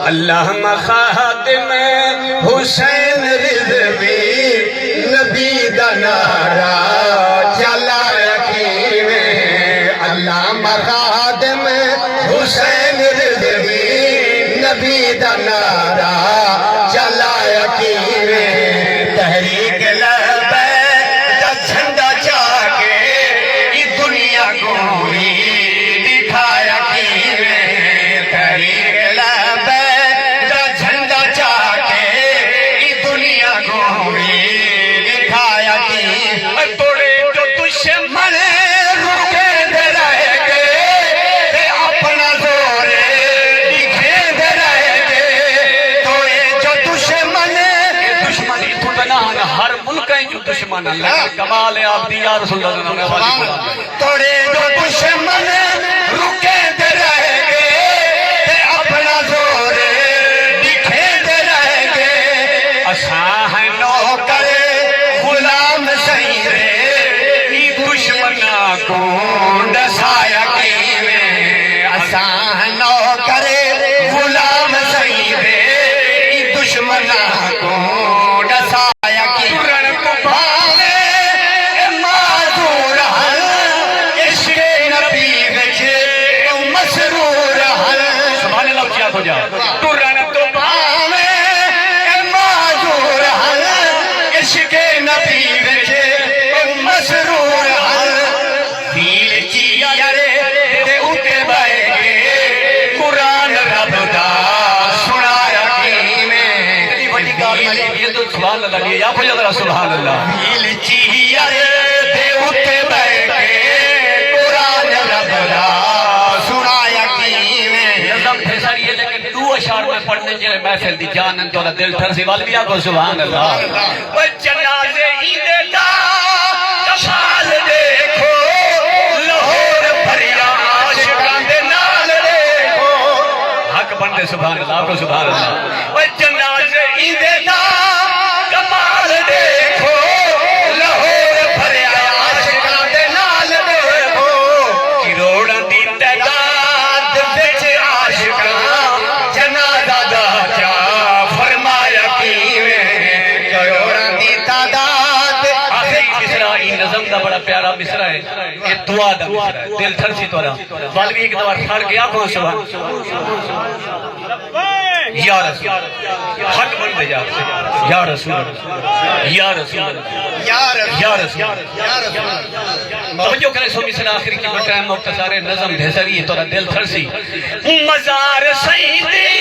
علامہ خادم حسین رضوی نبی دا نعرہ چلا رکھیوے علامہ خادم حسین رضوی نبی دا نعرہ چلا رکھیوے تحریک لبیک دا جھنڈا چاکے یہ دنیا گوری دکھایا کیوے تحریک لبیک دا جھنڈا چاکے یہ دنیا گوری دکھایا کیوے توڑے جو دشمن رکے دے رہے گے تے اپنا زور دکھے دے رہے گے توڑے جو دشمن اتو بنان ہر ملک ہے جو دشمن اللہ کمال ہے آپ دی یا رسول اللہ توڑے جو دشمن رکے دے رہے گے تے اپنا زور دکھے دے رہے گے اساں ہے نوکر غلام شہیرے ای دشمناں کو ڈسایا کیوے اساں ہے نوکر غلام شہیرے ای دشمناں کو ڈسایا کیوے بھاوے معذور ہن عشق نبی وچ مسرور ہن سبحان اللہ کیا ہو جا ترن تو بھاوے معذور ہن عشق نبی وچ مسرور ہن دل چیارے تے اٹھے بائے گے قرآن رب دا سنایا کیویں بڑی گال ملی یہ تو سبحان اللہ لیے یا پھر ذرا سبحان اللہ دل چیارے تے اٹھے بائے گے قرآن رب دا سنایا کیویں نظم پھیسر یہ لیکن دو اشعار میں پڑھنے جائے محفل دی جانن تو دل تھرسی والویا کو سبحان اللہ وہ جنازے عید دا کمال دیکھو لاہور بھریا عاشقاں دے نال دیکھو حق بندے سبحان اللہ کو سبحان اللہ وہ جنازے عید دا کمال دیکھو لاہور بھریا عاشقاں دے نال دیکھو کروڑاں دی تعداد وچ عاشقاں جنازہ دا کیا فرمایا کیویں کروڑاں دی تعداد آخری مصرع نظم دا بڑا پیارا مصرع ہے یہ دعا دا مصرع ہے دل تھرسی تورا والوی ایک دوار کھڑ گیا کون سبحان یا رسول حق بندے یا رسول یا رسول یا رسول توجہ کرے سو مصرع آخری کی بٹائم مختصار نظم بھیسری تورا دل تھرسی مزار سیدی